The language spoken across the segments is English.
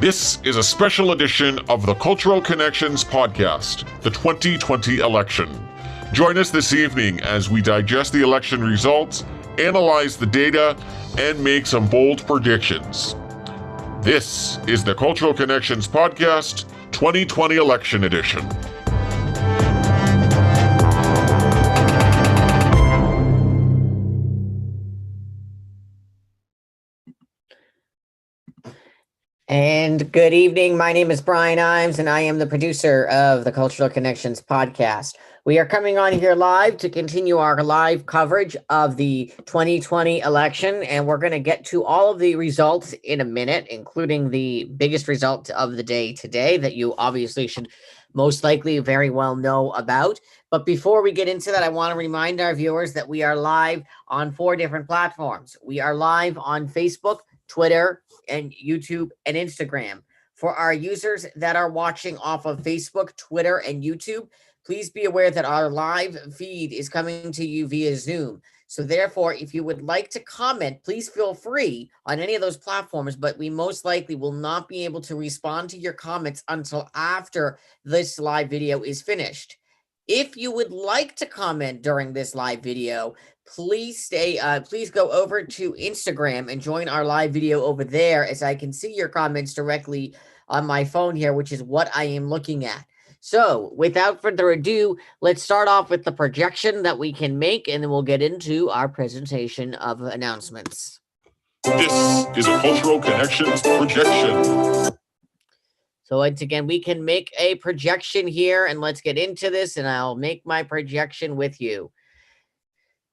This is a special edition of the Cultural Connections podcast, the 2020 election. Join us this evening as we digest the election results, analyze the data, and make some bold predictions. This is the Cultural Connections podcast, 2020 election edition. And good evening. My name is Brian Imes, and I am the producer of the Cultural Connections podcast. We are coming on here live to continue our live coverage of the 2020 election, and we're going to get to all of the results in a minute, including the biggest result of the day today that you obviously should most likely very well know about. But before we get into that, I want to remind our viewers that we are live on 4 different platforms. We are live on Facebook, Twitter, and YouTube and Instagram. For our users that are watching off of Facebook, Twitter, and YouTube, please be aware that our live feed is coming to you via Zoom. So therefore, if you would like to comment, please feel free on any of those platforms, but we most likely will not be able to respond to your comments until after this live video is finished. If you would like to comment during this live video, please go over to Instagram and join our live video over there, as I can see your comments directly on my phone here, which is what I am looking at. So without further ado, let's start off with the projection that we can make, and then we'll get into our presentation of announcements. This is a Cultural Connections projection. So once again, we can make a projection here, and let's get into this, and I'll make my projection with you.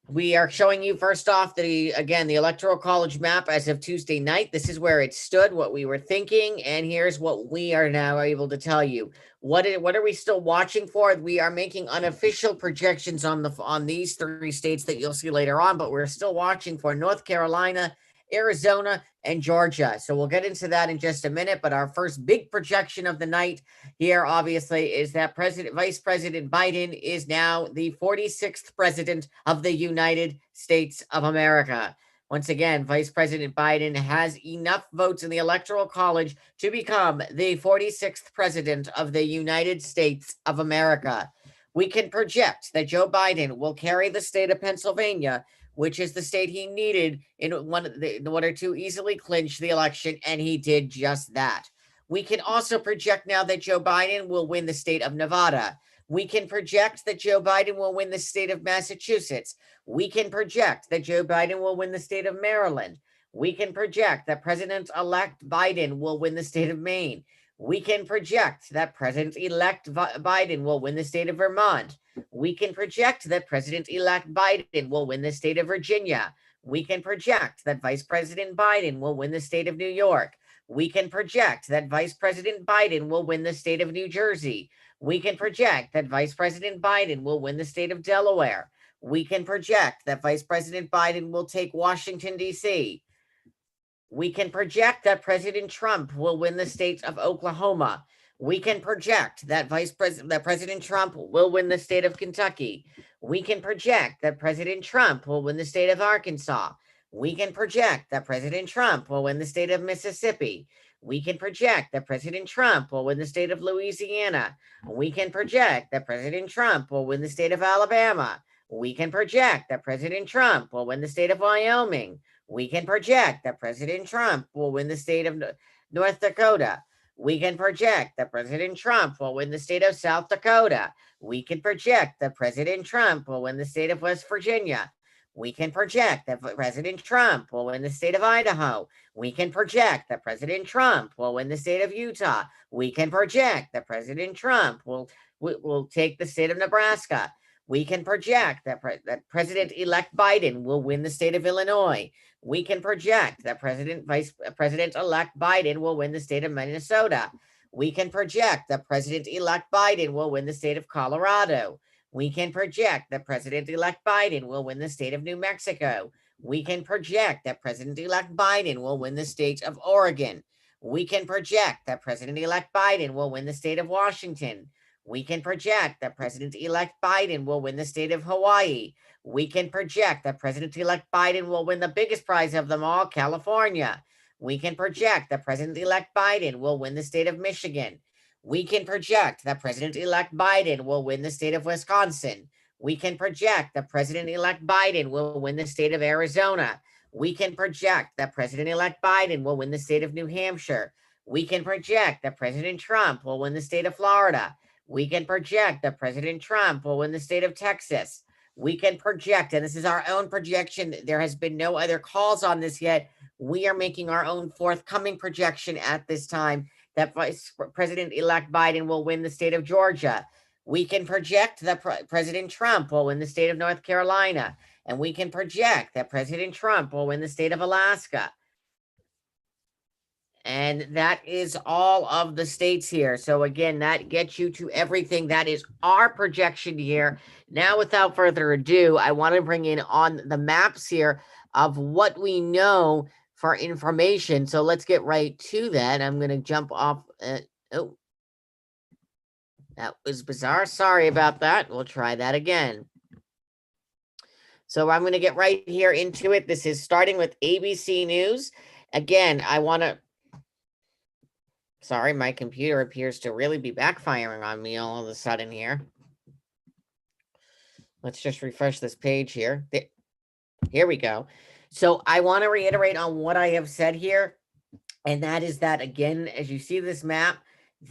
We are showing you first off the Electoral College map as of Tuesday night. This is where it stood, what we were thinking, and here's what we are now able to tell you. What are we still watching for? We are making unofficial projections on these 3 states that you'll see later on, but we're still watching for North Carolina, Arizona, and Georgia. So we'll get into that in just a minute, but our first big projection of the night here, obviously, is that Vice President Biden is now the 46th president of the United States of America. Once again, Vice President Biden has enough votes in the Electoral College to become the 46th president of the United States of America. We can project that Joe Biden will carry the state of Pennsylvania, which is the state he needed in order to easily clinch the election, and he did just that. We can also project now that Joe Biden will win the state of Nevada. We can project that Joe Biden will win the state of Massachusetts. We can project that Joe Biden will win the state of Maryland. We can project that President-elect Biden will win the state of Maine. We can project that President-elect Biden will win the state of Vermont. We can project that President-elect Biden will win the state of Virginia. We can project that Vice President Biden will win the state of New York. We can project that Vice President Biden will win the state of New Jersey. We can project that Vice President Biden will win the state of Delaware. We can project that Vice President Biden will take Washington, D.C. We can project that President Trump will win the state of Oklahoma. We can project that President Trump will win the state of Kentucky. We can project that President Trump will win the state of Arkansas. We can project that President Trump will win the state of Mississippi. We can project that President Trump will win the state of Louisiana. We can project that President Trump will win the state of Alabama. We can project that President Trump will win the state of Wyoming. We can project that President Trump will win the state of North Dakota. We can project that President Trump will win the state of South Dakota. We can project that President Trump will win the state of West Virginia. We can project that President Trump will win the state of Idaho. We can project that President Trump will win the state of Utah. We can project that President Trump will take the state of Nebraska. We can project that President-elect Biden will win the state of Illinois. We can project that President-elect Biden will win the state of Minnesota. We can project that President-elect Biden will win the state of Colorado. We can project that President-elect Biden will win the state of New Mexico. We can project that President-elect Biden will win the state of Oregon. We can project that President-elect Biden will win the state of Washington. We can project that President-elect Biden will win the state of Hawaii. We can project that President-elect Biden will win the biggest prize of them all, California. We can project that President-elect Biden will win the state of Michigan. We can project that President-elect Biden will win the state of Wisconsin. We can project that President-elect Biden will win the state of Arizona. We can project that President-elect Biden will win the state of New Hampshire. We can project that President Trump will win the state of Florida. We can project that President Trump will win the state of Texas. We can project, and this is our own projection. There has been no other calls on this yet. We are making our own forthcoming projection at this time that Vice President-elect Biden will win the state of Georgia. We can project that President Trump will win the state of North Carolina. And we can project that President Trump will win the state of Alaska. And that is all of the states here. So again, that gets you to everything. That is our projection here. Now, without further ado, I want to bring in on the maps here of what we know for information. So let's get right to that. I'm going to jump off. Oh, that was bizarre. Sorry about that. We'll try that again. So I'm going to get right here into it. This is starting with ABC News. Again, I want to... Sorry, my computer appears to really be backfiring on me all of a sudden here. Let's just refresh this page here. Here we go. So I want to reiterate on what I have said here. And that is that, again, as you see this map,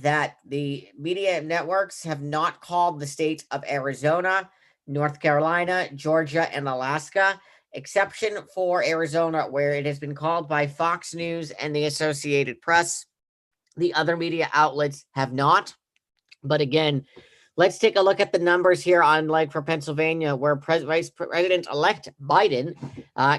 that the media networks have not called the states of Arizona, North Carolina, Georgia, and Alaska, exception for Arizona, where it has been called by Fox News and the Associated Press. The other media outlets have not. But again, let's take a look at the numbers here on, like, for Pennsylvania, where Vice President-elect Biden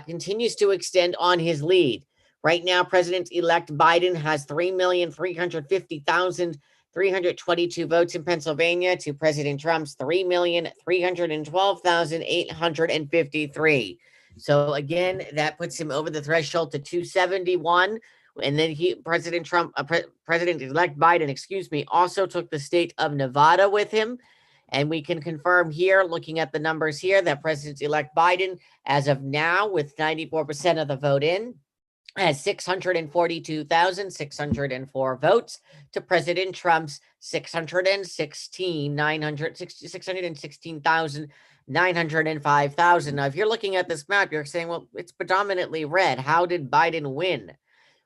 continues to extend on his lead. Right now, President-elect Biden has 3,350,322 votes in Pennsylvania to President Trump's 3,312,853. So again, that puts him over the threshold to 271. And then President-elect Biden, also took the state of Nevada with him. And we can confirm here, looking at the numbers here, that President-elect Biden, as of now, with 94% of the vote in, has 642,604 votes to President Trump's 616,905,000. Now, if you're looking at this map, you're saying, well, it's predominantly red. How did Biden win?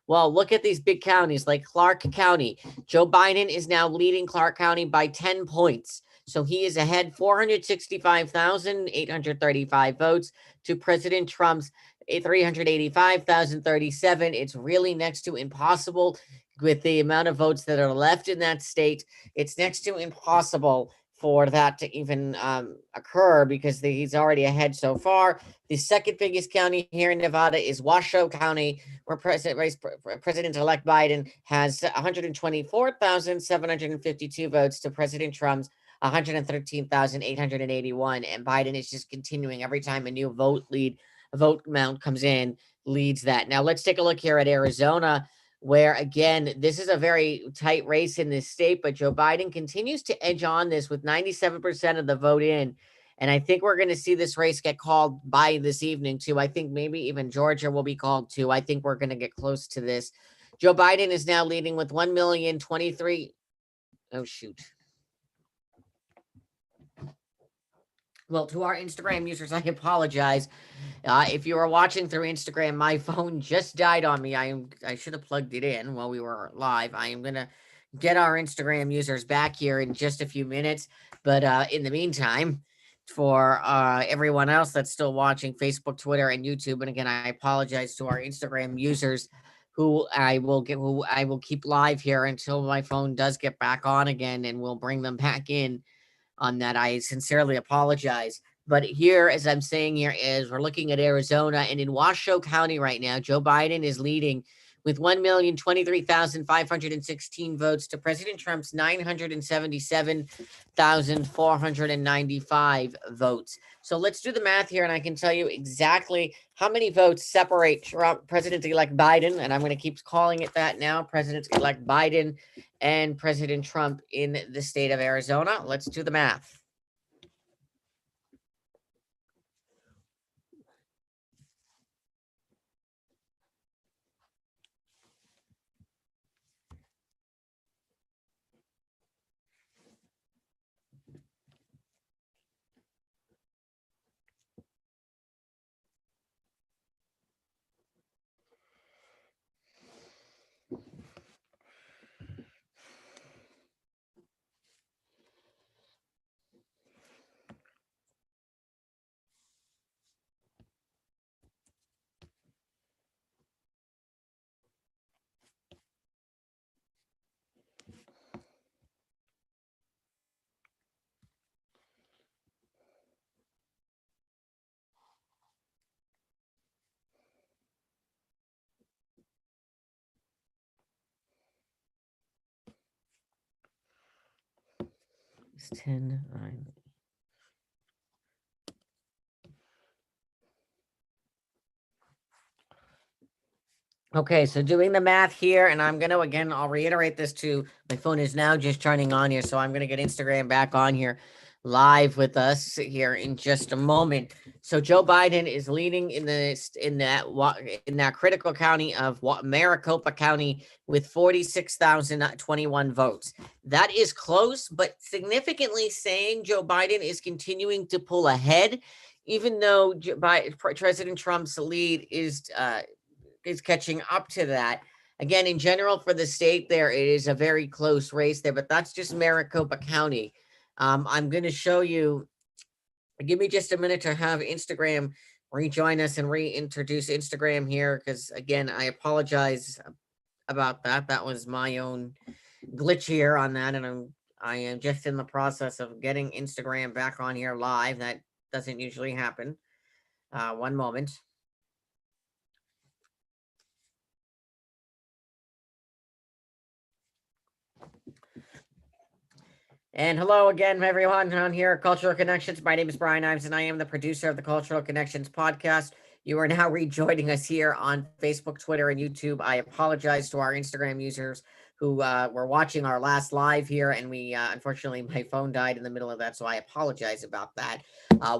Well, look at these big counties like Clark County. Joe Biden is now leading Clark County by 10 points. So he is ahead 465,835 votes to President Trump's 385,037. It's really next to impossible with the amount of votes that are left in that state. It's next to impossible for that to even occur because he's already ahead so far. The second biggest county here in Nevada is Washoe County, where President-elect Biden has 124,752 votes to President Trump's 113,881. And Biden is just continuing every time a new vote amount comes in, leads that. Now let's take a look here at Arizona, where again, this is a very tight race in this state, but Joe Biden continues to edge on this with 97% of the vote in. And I think we're going to see this race get called by this evening too. I think maybe even Georgia will be called too. I think we're going to get close to this. Joe Biden is now leading with 1,023,000. Oh, shoot. Well, to our Instagram users, I apologize. If you are watching through Instagram, my phone just died on me. I should have plugged it in while we were live. I am going to get our Instagram users back here in just a few minutes. But in the meantime, for everyone else that's still watching Facebook, Twitter, and YouTube, and again, I apologize to our Instagram users who I will keep live here until my phone does get back on again, and we'll bring them back in. On that, I sincerely apologize. But here, as I'm saying here, is we're looking at Arizona, and in Washoe County right now, Joe Biden is leading with 1,023,516 votes to President Trump's 977,495 votes. So let's do the math here, and I can tell you exactly how many votes separate President-elect Biden, and I'm going to keep calling it that now, President-elect Biden and President Trump in the state of Arizona. Let's do the math. 10, 9. Okay, so doing the math here, and I'm going to, again, I'll reiterate this too. My phone is now just turning on here, so I'm going to get Instagram back on here live with us here in just a moment. So Joe Biden is leading in that critical county of Maricopa County with 46,021 votes. That is close, but significantly saying Joe Biden is continuing to pull ahead, even though President Trump's lead is catching up to that. Again, in general, for the state, there it is a very close race there, but that's just Maricopa County. I'm going to show you. Give me just a minute to have Instagram rejoin us and reintroduce Instagram here, because again, I apologize about that. That was my own glitch here on that, and I am just in the process of getting Instagram back on here live. That doesn't usually happen. One moment. And hello again, everyone, on here at Cultural Connections. My name is Brian Ives, and I am the producer of the Cultural Connections podcast. You are now rejoining us here on Facebook, Twitter, and YouTube. I apologize to our Instagram users who were watching our last live here, and we unfortunately, my phone died in the middle of that, so I apologize about that.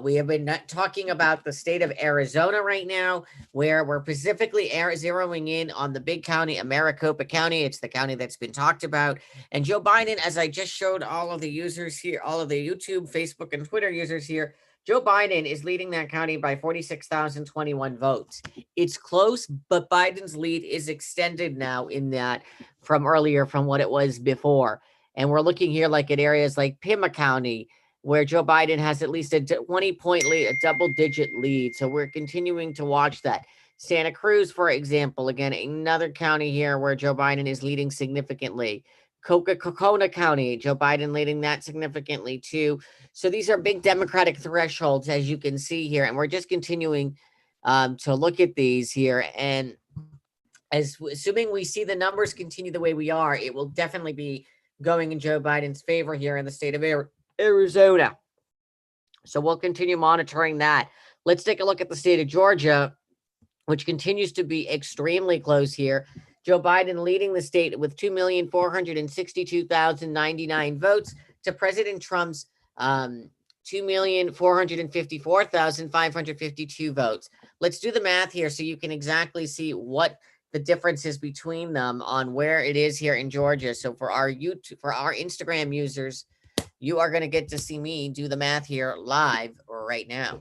We have been talking about the state of Arizona right now, where we're specifically zeroing in on the big county of Maricopa County. It's the county that's been talked about. And Joe Biden, as I just showed all of the users here, all of the YouTube, Facebook, and Twitter users here, Joe Biden is leading that county by 46,021 votes. It's close, but Biden's lead is extended now in that from earlier from what it was before. And we're looking here like at areas like Pima County, where Joe Biden has at least a 20-point lead, a double-digit lead. So we're continuing to watch that. Santa Cruz, for example, again, another county here where Joe Biden is leading significantly. Coca-Cola County, Joe Biden leading that significantly too. So these are big Democratic thresholds, as you can see here. And we're just continuing to look at these here. And assuming we see the numbers continue the way we are, it will definitely be going in Joe Biden's favor here in the state of Arizona. So we'll continue monitoring that. Let's take a look at the state of Georgia, which continues to be extremely close here. Joe Biden leading the state with 2,462,099 votes to President Trump's 2,454,552 votes. Let's do the math here so you can exactly see what the difference is between them on where it is here in Georgia. So for our Instagram users, you are going to get to see me do the math here live right now.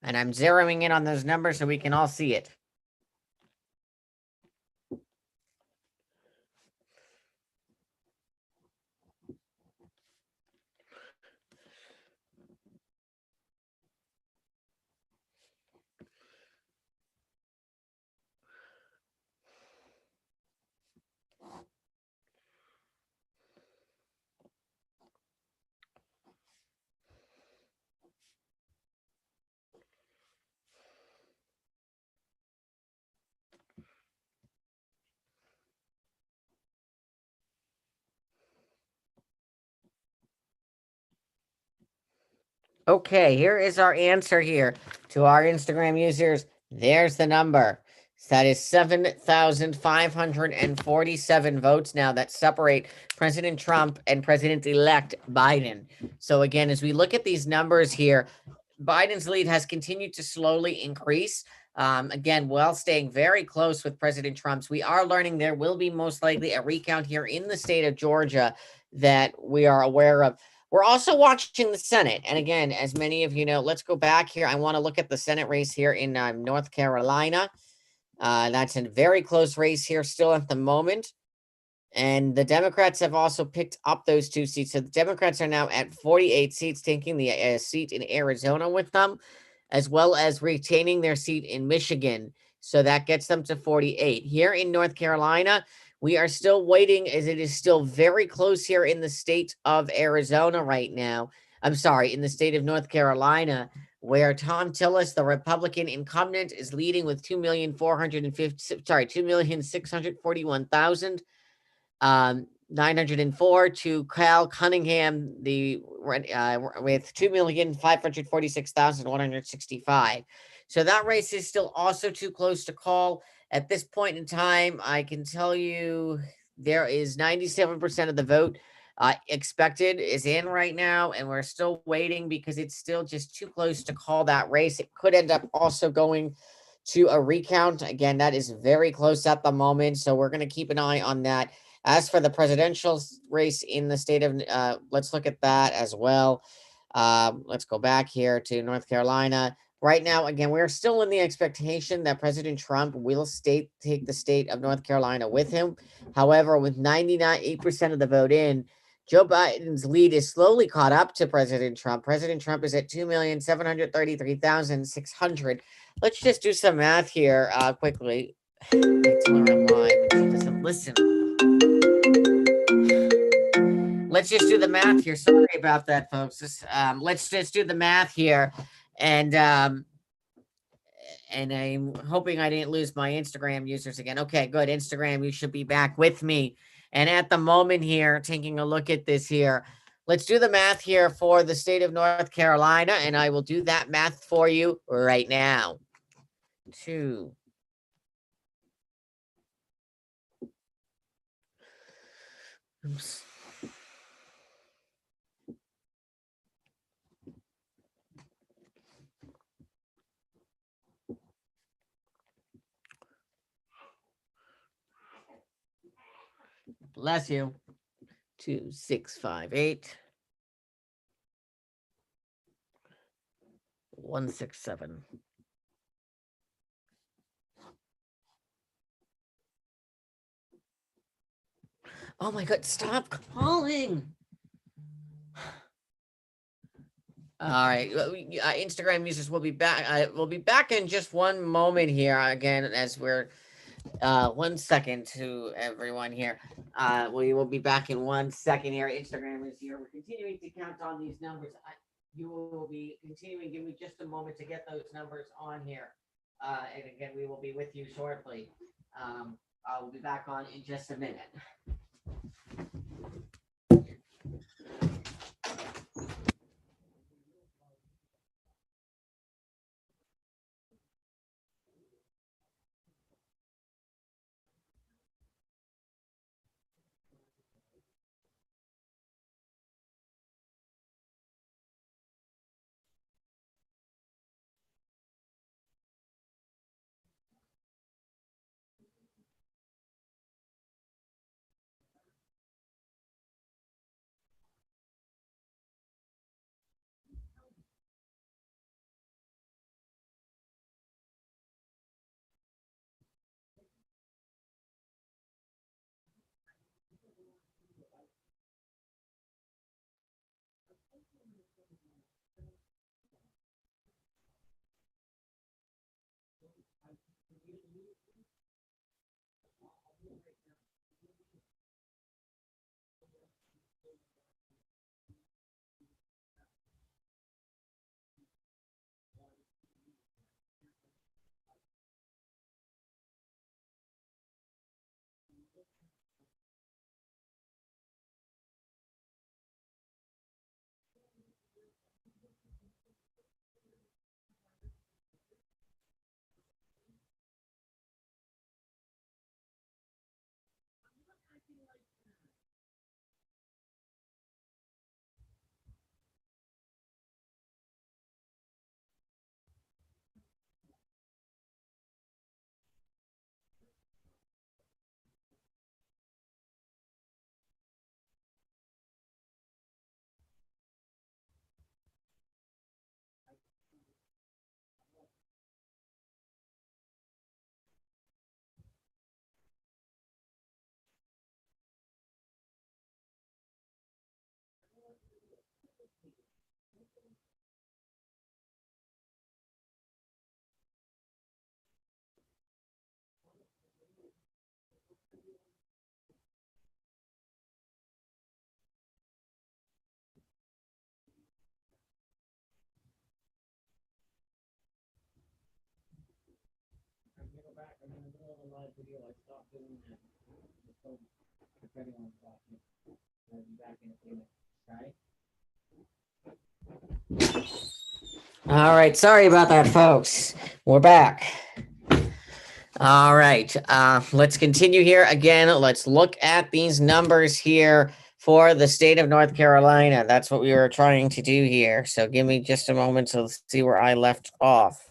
And I'm zeroing in on those numbers so we can all see it. Okay, here is our answer here to our Instagram users. There's the number. That is 7,547 votes now that separate President Trump and President-elect Biden. So again, as we look at these numbers here, Biden's lead has continued to slowly increase. Again, while staying very close with President Trump's, we are learning there will be most likely a recount here in the state of Georgia that we are aware of. We're also watching the Senate. And again, as many of you know, let's go back here. I want to look at the Senate race here in North Carolina. That's a very close race here still at the moment. And the Democrats have also picked up those 2 seats. So the Democrats are now at 48 seats, taking the seat in Arizona with them, as well as retaining their seat in Michigan. So that gets them to 48. Here in North Carolina, we are still waiting, as it is still very close here in the state of Arizona right now. I'm sorry, in the state of North Carolina. where Tom Tillis, the Republican incumbent, is leading with 2,641,904 to Cal Cunningham, with 2,546,165. So that race is still also too close to call. At this point in time, I can tell you there is 97% of the vote expected is in right now, and we're still waiting because it's still just too close to call that race. It could end up also going to a recount. Again, that is very close at the moment, so we're going to keep an eye on that. As for the presidential race in the state of, let's look at that as well. Let's go back here to North Carolina. Right now, again, we're still in the expectation that President Trump will take the state of North Carolina with him. However, with 99.8% of the vote in, Joe Biden's lead is slowly caught up to President Trump. President Trump is at 2,733,600. Let's just do some math here quickly. Listen. Let's just do the math here. Sorry about that, folks. Let's just do the math here. And I'm hoping I didn't lose my Instagram users again. Okay, good. Instagram, you should be back with me. And at the moment here, taking a look at this here, let's do the math here for the state of North Carolina, and I will do that math for you right now. 2. Oops. Bless you. 2658 167. Oh my God, stop calling. All right, Instagram users will be back. We'll be back in just one moment here again, as we're 1 second to everyone here. We will be back in 1 second here. Instagram is here. We're continuing to count on these numbers. You will be continuing. Give me just a moment to get those numbers on here. And again, we will be with you shortly. I'll be back on in just a minute. All right, sorry about that, folks. We're back. All right, let's continue here again. Let's look at these numbers here for the state of North Carolina. That's what we were trying to do here. So give me just a moment to see where I left off.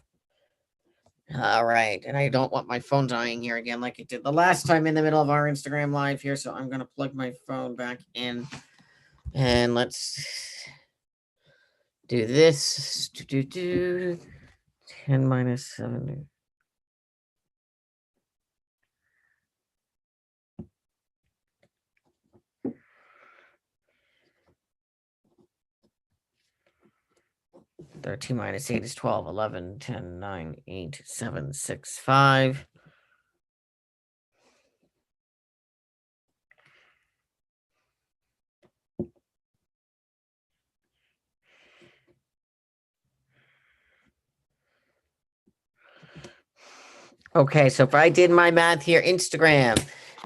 All right, and I don't want my phone dying here again like it did the last time in the middle of our Instagram live here. So I'm going to plug my phone back in, and let's do this. 10 minus 7. Thirteen minus 8 is 12, 11, 10, 9, 8, 7, 6, 5. Okay, so if I did my math here, Instagram,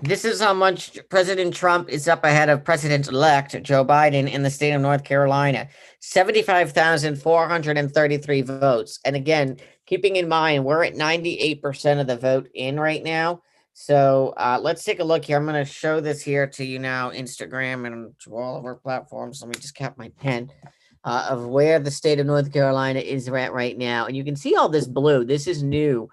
this is how much President Trump is up ahead of President-elect Joe Biden in the state of North Carolina. 75,433 votes. And again, keeping in mind, we're at 98% of the vote in right now. So let's take a look here. I'm going to show this here to you now, Instagram and to all of our platforms. Let me just cap my pen. Of where the state of North Carolina is at right now. And you can see all this blue. This is new.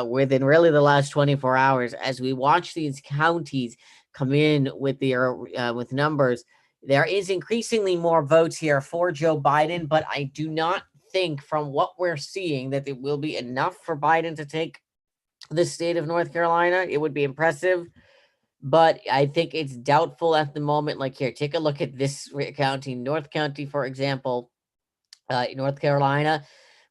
Within really the last 24 hours, as we watch these counties come in with their with numbers, there is increasingly more votes here for Joe Biden, but I do not think from what we're seeing that it will be enough for Biden to take the state of North Carolina. It would be impressive, but I think it's doubtful at the moment. Like here, take a look at this county, North County, for example, North Carolina,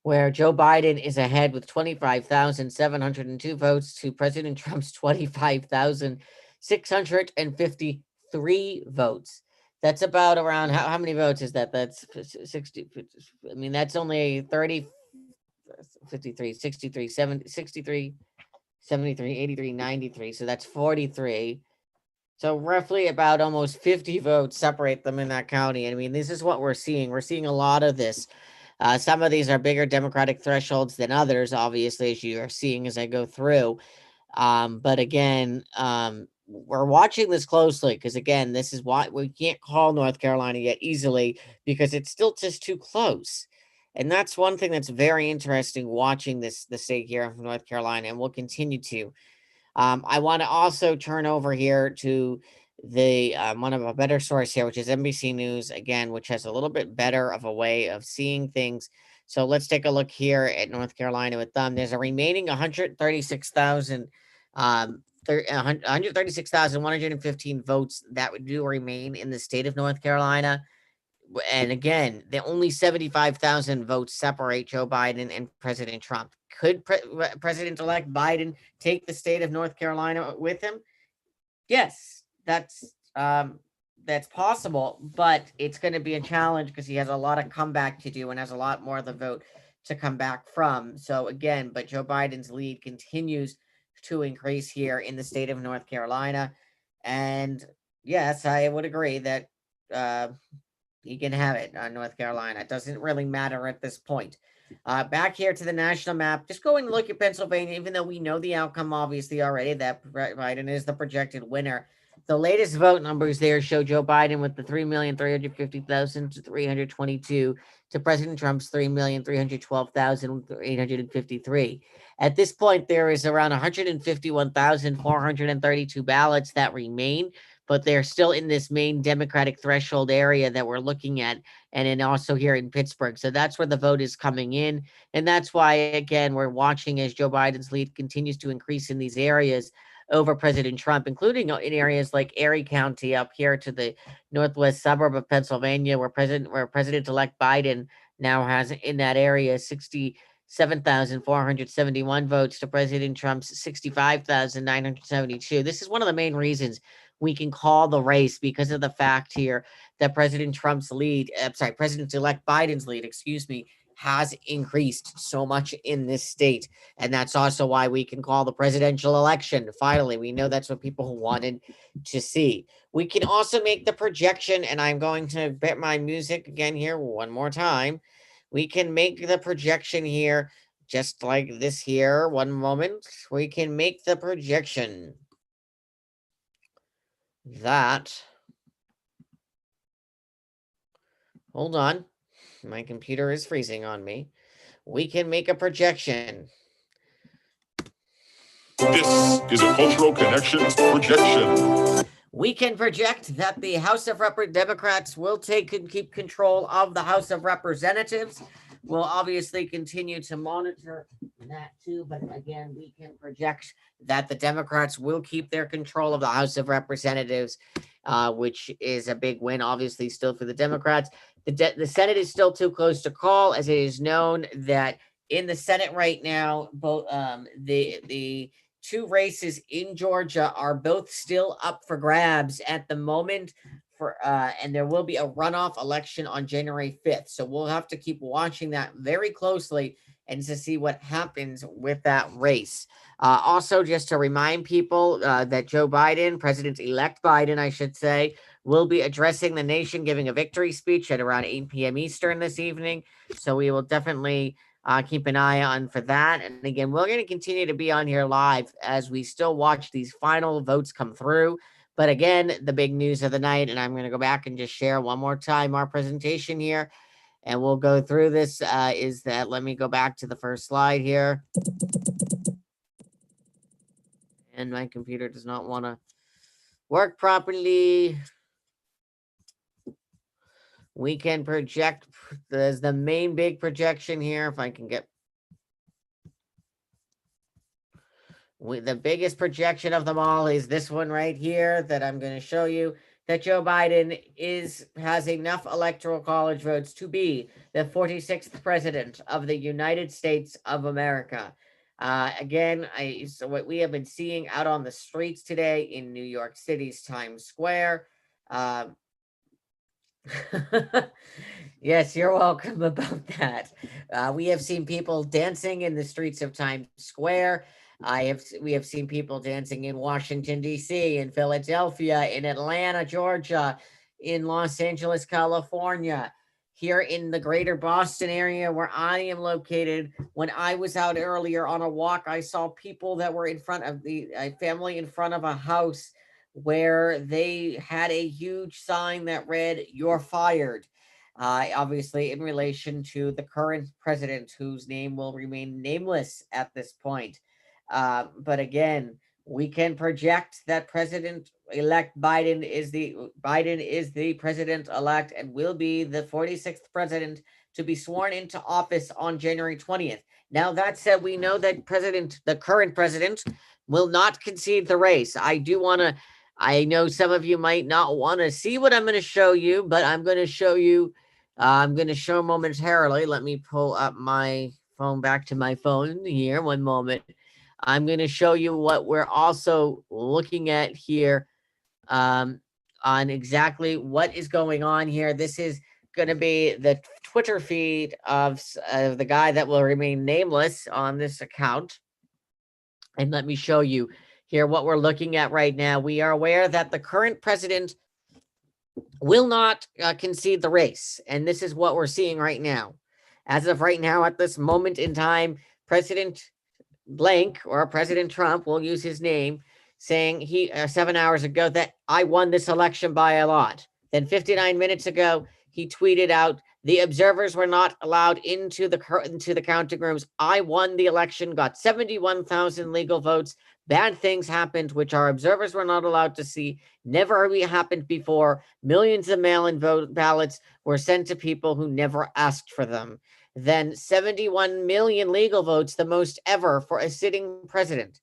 where Joe Biden is ahead with 25,702 votes to President Trump's 25,653 votes. That's about around how many votes is that? That's 60. I mean, that's only 30, 53, 63, 70, 63, 73, 83, 93. So that's 43. So roughly about almost 50 votes separate them in that county. I mean, this is what we're seeing. We're seeing a lot of this. Some of these are bigger Democratic thresholds than others, obviously, as you are seeing as I go through. But again, we're watching this closely because, again, this is why we can't call North Carolina yet easily because it's still just too close. And that's one thing that's very interesting watching the state here of North Carolina, and we'll continue to. I want to also turn over here to the one of a better source here, which is NBC News, again, which has a little bit better of a way of seeing things. So let's take a look here at North Carolina with them. There's a remaining 136,000, 136,115 votes that would do remain in the state of North Carolina. And again, the only 75,000 votes separate Joe Biden and President Trump. Could President-elect Biden take the state of North Carolina with him? Yes, that's possible, but it's going to be a challenge because he has a lot of comeback to do and has a lot more of the vote to come back from. So again, but Joe Biden's lead continues to increase here in the state of North Carolina. And yes, I would agree that he can have it on North Carolina. It doesn't really matter at this point. Back here to the national map, just go and look at Pennsylvania, even though we know the outcome obviously already that Biden is the projected winner. The latest vote numbers there show Joe Biden with the 3,350,322 to President Trump's 3,312,853. At this point, there is around 151,432 ballots that remain, but they're still in this main Democratic threshold area that we're looking at, and then also here in Pittsburgh. So that's where the vote is coming in. And that's why, again, we're watching as Joe Biden's lead continues to increase in these areas over President Trump, including in areas like Erie County up here to the northwest suburb of Pennsylvania, where President-elect Biden now has in that area 67,471 votes to President Trump's 65,972. This is one of the main reasons we can call the race because of the fact here that President-elect Biden's lead, has increased so much in this state. And that's also why we can call the presidential election. Finally, we know that's what people wanted to see. We can also make the projection, and I'm going to bet my music again here one more time. We can make the projection here just like this here. One moment. We can make the projection that, hold on, my computer is freezing on me. We can make a projection. This is a Cultural Connections projection. We can project that the House of Democrats will keep control of the House of Representatives. We'll obviously continue to monitor that too, but again, we can project that the Democrats will keep their control of the House of Representatives, which is a big win, obviously, still for the Democrats. The Senate is still too close to call, as it is known that in the Senate right now, both the two races in Georgia are both still up for grabs at the moment. And there will be a runoff election on January 5th. So we'll have to keep watching that very closely and to see what happens with that race. Also, just to remind people that Joe Biden, President-elect Biden, I should say, will be addressing the nation, giving a victory speech at around 8 p.m. Eastern this evening. So we will definitely keep an eye on for that. And again, we're going to continue to be on here live as we still watch these final votes come through. But again, the big news of the night, and I'm going to go back and just share one more time our presentation here, and we'll go through this, is that, let me go back to the first slide here. And my computer does not want to work properly. We can project, there's the main big projection here, if I can get the biggest projection of them all is this one right here that I'm going to show you, that Joe Biden has enough electoral college votes to be the 46th president of the United States of America. Again, so what we have been seeing out on the streets today in New York City's Times Square. Yes, you're welcome about that. We have seen people dancing in the streets of Times Square. We have seen people dancing in Washington, D.C., in Philadelphia, in Atlanta, Georgia, in Los Angeles, California, here in the greater Boston area where I am located. When I was out earlier on a walk, I saw people that were in front of a family in front of a house where they had a huge sign that read, "You're fired." Obviously in relation to the current president, whose name will remain nameless at this point. But again, we can project that President-elect Biden is the president-elect and will be the 46th president to be sworn into office on January 20th. Now, that said, we know that the current president will not concede the race. I know some of you might not want to see what I'm going to show you, but I'm going to show you. I'm going to show momentarily. Let me pull up my phone back to my phone here. One moment. I'm going to show you what we're also looking at here on exactly what is going on here. This is going to be the Twitter feed of the guy that will remain nameless on this account. And let me show you here what we're looking at right now. We are aware that the current president will not concede the race. And this is what we're seeing right now. As of right now, at this moment in time, President blank, or President Trump, will use his name, saying 7 hours ago that I won this election by a lot. Then 59 minutes ago, he tweeted out, the observers were not allowed into the counting rooms. I won the election, got 71,000 legal votes. Bad things happened, which our observers were not allowed to see. Never happened before. Millions of mail-in ballots were sent to people who never asked for them. Then 71 million legal votes, the most ever for a sitting president.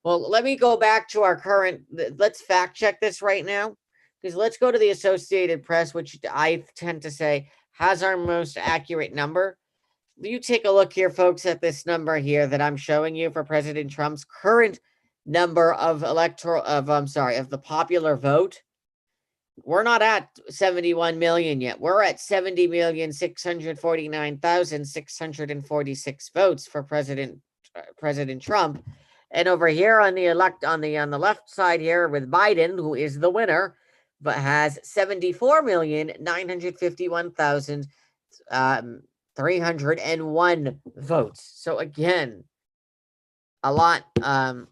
Well, let me go back to our current, let's fact check this right now, because let's go to the Associated Press, which I tend to say has our most accurate number. You take a look here, folks, at this number here that I'm showing you for President Trump's current number of the popular vote. we're not at 71 million yet. We're at 70,649,646 votes for President Trump. And over here on the left side here with Biden, who is the winner, but has 74,951,301 votes. So again, a lot of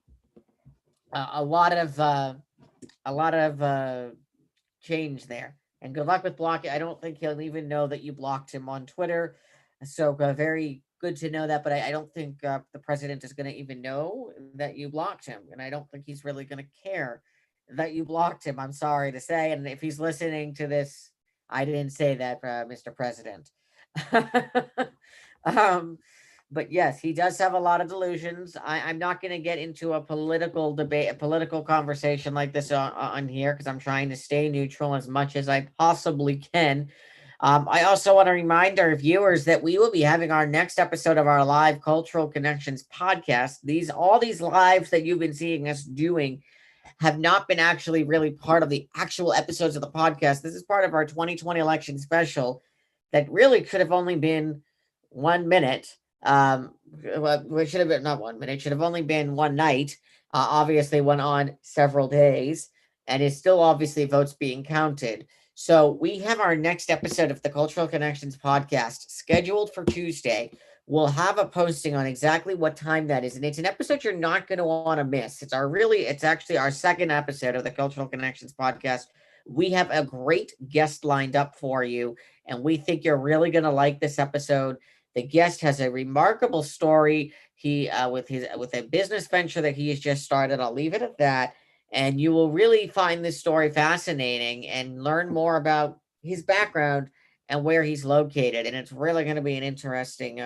change there. And good luck with blocking. I don't think he'll even know that you blocked him on Twitter. So very good to know that. But I don't think the president is going to even know that you blocked him. And I don't think he's really going to care that you blocked him. I'm sorry to say. And if he's listening to this, I didn't say that, Mr. President. But yes, he does have a lot of delusions. I'm not going to get into a political debate, a political conversation like this on here, because I'm trying to stay neutral as much as I possibly can. I also want to remind our viewers that we will be having our next episode of our live Cultural Connections podcast. All these lives that you've been seeing us doing have not been actually really part of the actual episodes of the podcast. This is part of our 2020 election special that really should have only been 1 minute. It should have been not 1 minute. It should have only been one night. Obviously went on several days, and is still obviously votes being counted. So we have our next episode of the Cultural Connections podcast scheduled for Tuesday. We'll have a posting on exactly what time that is, and it's an episode you're not going to want to miss. It's actually our second episode of the Cultural Connections podcast. We have a great guest lined up for you, and we think you're really going to like this episode. The guest has a remarkable story. He with a business venture that he has just started. I'll leave it at that. And you will really find this story fascinating and learn more about his background and where he's located. And it's really going to be an interesting,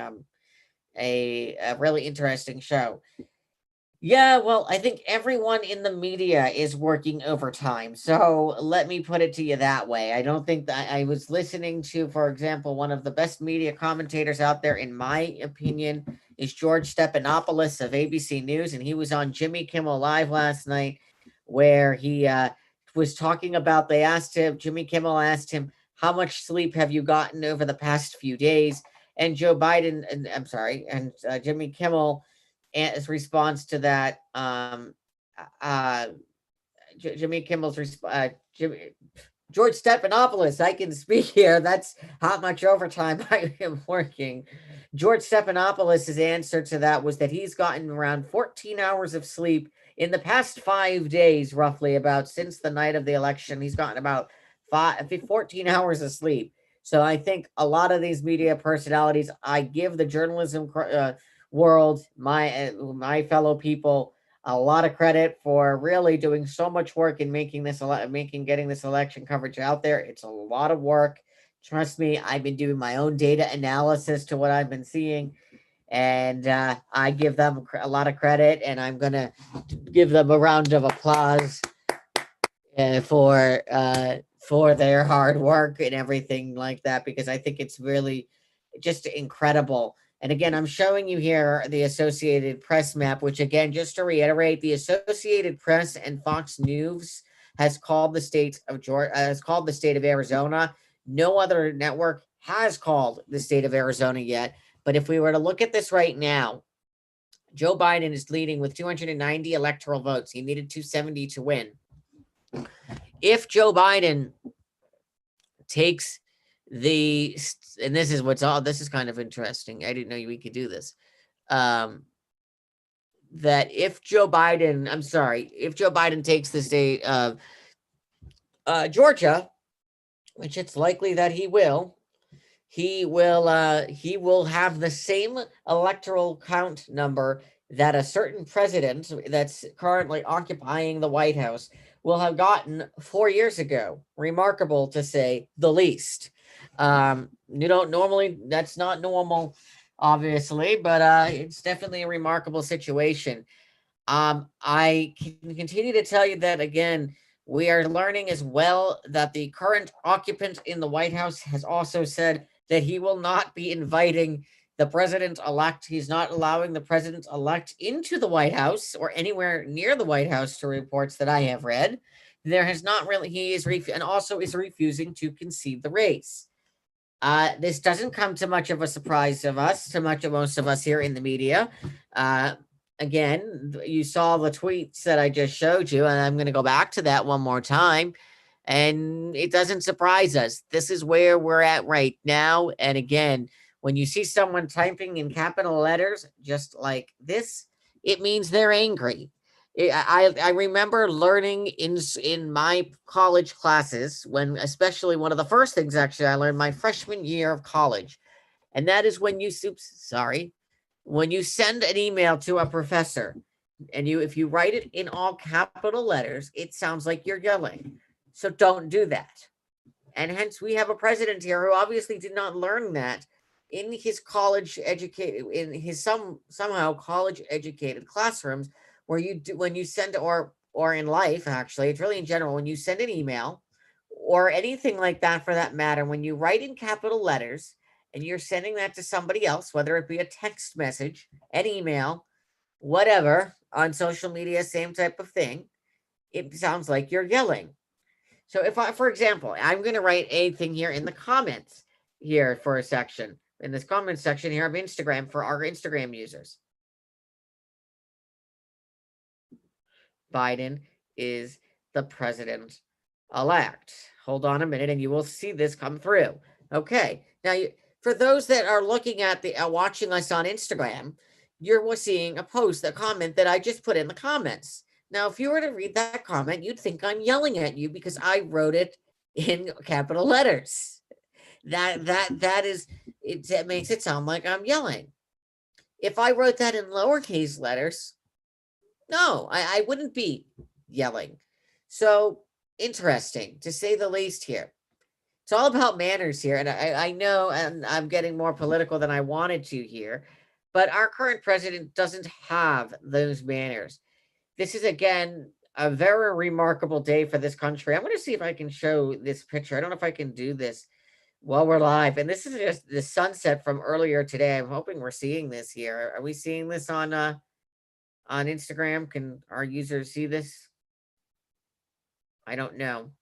a really interesting show. Yeah, well, I think everyone in the media is working overtime. So let me put it to you that way. I don't think that I was listening to, for example, one of the best media commentators out there, in my opinion, is George Stephanopoulos of ABC News. And he was on Jimmy Kimmel Live last night, where he was talking about, Jimmy Kimmel asked him, how much sleep have you gotten over the past few days? And Jimmy Kimmel, his response to that, Jimmy Kimmel's George Stephanopoulos, I can speak here. That's how much overtime I am working. George Stephanopoulos' answer to that was that he's gotten around 14 hours of sleep in the past 5 days, roughly, about since the night of the election. He's gotten about 14 hours of sleep. So I think a lot of these media personalities, I give the journalism world, my fellow people, a lot of credit for really doing so much work in getting this election coverage out there. It's a lot of work. Trust me, I've been doing my own data analysis to what I've been seeing, and I give them a lot of credit, and I'm going to give them a round of applause for their hard work and everything like that, because I think it's really just incredible. And again, I'm showing you here the Associated Press map, which, again, just to reiterate, the Associated Press and Fox News has called the state of Arizona. No other network has called the state of Arizona yet. But if we were to look at this right now, Joe Biden is leading with 290 electoral votes. He needed 270 to win. If Joe Biden takes and this is kind of interesting. I didn't know we could do this. That if Joe Biden takes the state of Georgia, which it's likely that he will have the same electoral count number that a certain president that's currently occupying the White House will have gotten 4 years ago. Remarkable, to say the least. That's not normal, obviously, but it's definitely a remarkable situation. I can continue to tell you that, again, we are learning as well that the current occupant in the White House has also said that he will not be inviting the president-elect. He's not allowing the president-elect into the White House or anywhere near the White House, to reports that I have read. there has not really, he is, and also is refusing to concede the race. This doesn't come to much of a surprise of us, to much of most of us here in the media. Again, you saw the tweets that I just showed you, and I'm going to go back to that one more time. And it doesn't surprise us. This is where we're at right now. And again, when you see someone typing in capital letters just like this, it means they're angry. I remember learning in my college classes, when especially one of the first things actually I learned my freshman year of college, and that is when you when you send an email to a professor, and if you write it in all capital letters, it sounds like you're yelling. So don't do that. And hence we have a president here who obviously did not learn that in his somehow college educated classrooms, where you do, when you send, or in life, actually, it's really in general, when you send an email or anything like that for that matter, when you write in capital letters and you're sending that to somebody else, whether it be a text message, an email, whatever, on social media, same type of thing, it sounds like you're yelling. So if I, for example, I'm going to write a thing here in the comments here for a section, in this comment section here of Instagram for our Instagram users. Biden is the president-elect. Hold on a minute and you will see this come through. Okay. Now, for those that are looking at watching us on Instagram, you're seeing a post, a comment that I just put in the comments. Now, if you were to read that comment, you'd think I'm yelling at you because I wrote it in capital letters. That makes it sound like I'm yelling. If I wrote that in lowercase letters, no, I wouldn't be yelling. So interesting, to say the least here. It's all about manners here. And I know, and I'm getting more political than I wanted to here, but our current president doesn't have those manners. This is, again, a very remarkable day for this country. I'm going to see if I can show this picture. I don't know if I can do this while we're live. And this is just the sunset from earlier today. I'm hoping we're seeing this here. Are we seeing this on Instagram? Can our users see this? I don't know.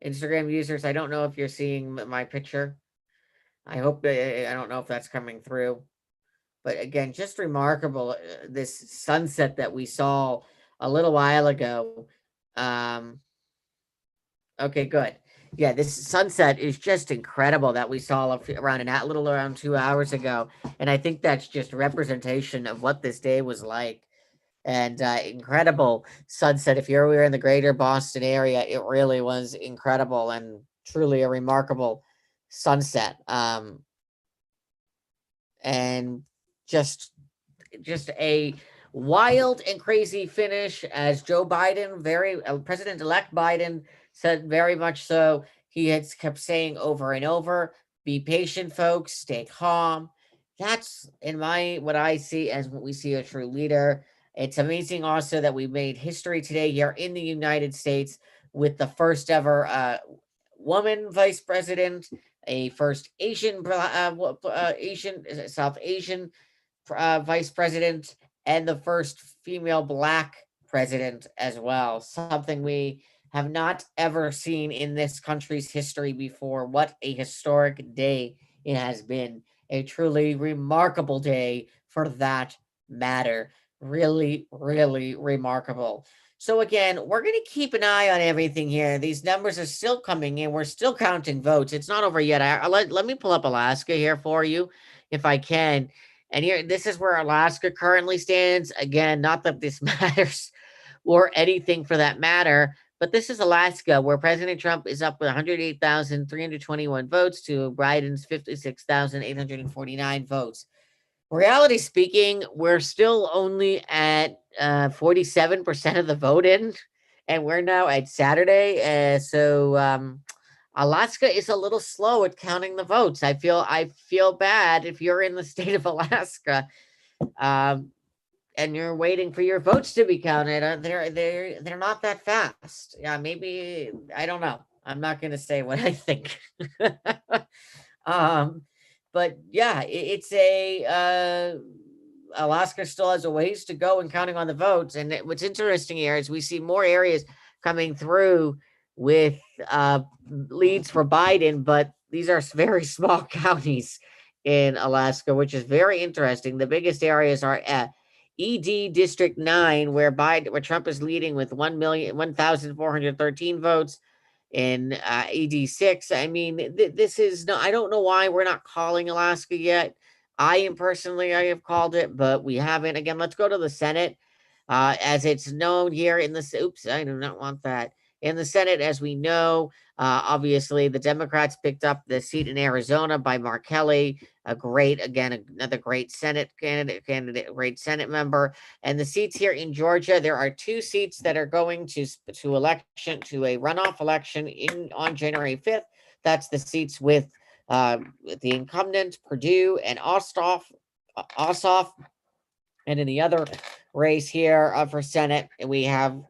Instagram users, I don't know if you're seeing my picture. I hope, I don't know if that's coming through. But again, just remarkable, this sunset that we saw a little while ago. Okay, good. Yeah, this sunset is just incredible that we saw around 2 hours ago. And I think that's just representation of what this day was like. And incredible sunset. If you were in the greater Boston area, it really was incredible and truly a remarkable sunset. And just a wild and crazy finish, as Joe Biden, President-elect Biden said, very much so. He has kept saying over and over, be patient, folks, stay calm. That's what I see as what we see a true leader. It's amazing also that we made history today here in the United States with the first ever woman vice president, a first South Asian vice president, and the first female Black president as well. Something we have not ever seen in this country's history before. What a historic day it has been. A truly remarkable day for that matter. Really, really remarkable. So again, we're going to keep an eye on everything here. These numbers are still coming in. We're still counting votes. It's not over yet. Let me pull up Alaska here for you, if I can. And here, this is where Alaska currently stands. Again, not that this matters or anything for that matter, but this is Alaska, where President Trump is up with 108,321 votes to Biden's 56,849 votes. Reality speaking, we're still only at 47% of the vote in, and we're now at Saturday. So Alaska is a little slow at counting the votes. I feel bad if you're in the state of Alaska, and you're waiting for your votes to be counted. They're not that fast. Yeah, maybe, I don't know. I'm not going to say what I think. But yeah, it's Alaska still has a ways to go in counting on the votes. And what's interesting here is we see more areas coming through with leads for Biden, but these are very small counties in Alaska, which is very interesting. The biggest areas are ED District 9, where Trump is leading with 1,413 votes. In ED6, I mean, this is no. I don't know why we're not calling Alaska yet. I have called it, but we haven't. Again, let's go to the Senate. As it's known here in the, oops, I do not want that. In the Senate, as we know, obviously the Democrats picked up the seat in Arizona by Mark Kelly, another great Senate candidate, great Senate member. And the seats here in Georgia, there are 2 seats that are going to a runoff election on January 5th. That's the seats with the incumbents, Perdue and Ossoff. And in the other race here for Senate, we have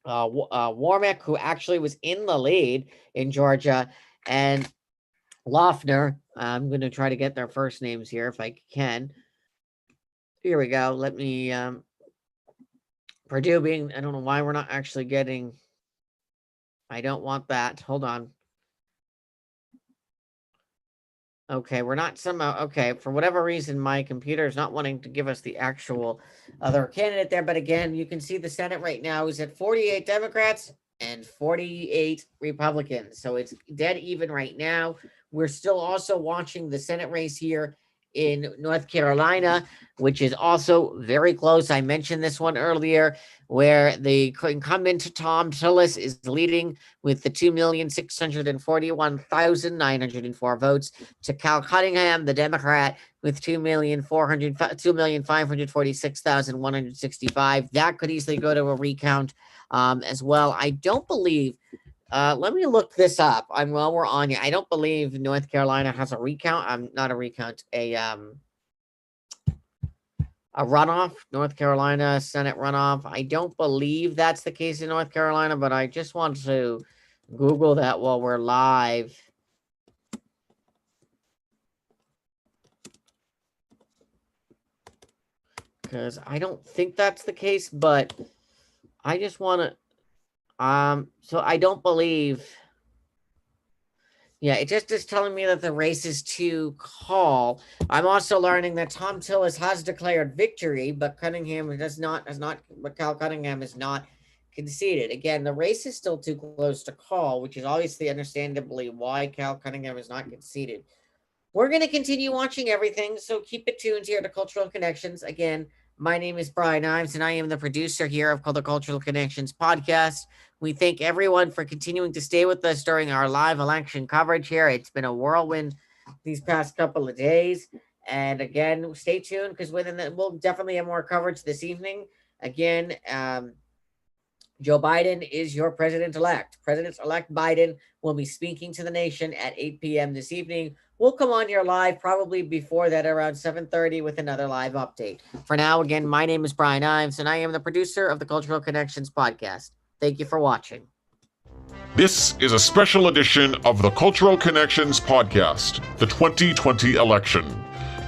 Warmick, who actually was in the lead in Georgia, and Loeffner. I'm going to try to get their first names here if I can. Here we go. Let me, Perdue being, I don't know why we're not actually getting, I don't want that. Hold on. Okay, we're not somehow, okay, for whatever reason, my computer is not wanting to give us the actual other candidate there. But again, you can see the Senate right now is at 48 Democrats and 48 Republicans. So it's dead even right now. We're still also watching the Senate race here in North Carolina, which is also very close. I mentioned this one earlier, where the incumbent Thom Tillis is leading with the 2,641,904 votes to Cal Cunningham, the Democrat, with 2,546,165. That could easily go to a recount as well. I don't believe. Let me look this up. While we're on here, I don't believe North Carolina has a recount. Not a recount, a runoff. North Carolina Senate runoff. I don't believe that's the case in North Carolina, but I just want to Google that while we're live. Because I don't think that's the case, but I just want to. So I don't believe. Yeah, it just is telling me that the race is to call. I'm also learning that Thom Tillis has declared victory, but Cunningham but Cal Cunningham is not conceded. Again, the race is still too close to call, which is obviously understandably why Cal Cunningham is not conceded. We're going to continue watching everything, so keep it tuned here to Cultural Connections. Again, my name is Brian Ives, and I am the producer here of the Cultural Connections podcast. We thank everyone for continuing to stay with us during our live election coverage here. It's been a whirlwind these past couple of days. And again, stay tuned because we'll definitely have more coverage this evening. Again, Joe Biden is your president-elect. President-elect Biden will be speaking to the nation at 8 p.m. this evening. We'll come on here live probably before that around 7:30 with another live update. For now, again, my name is Brian Ives, and I am the producer of the Cultural Connections podcast. Thank you for watching. This is a special edition of the Cultural Connections podcast, the 2020 election.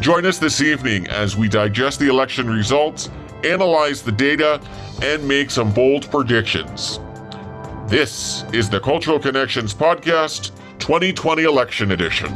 Join us this evening as we digest the election results, analyze the data, and make some bold predictions. This is the Cultural Connections podcast, 2020 election edition.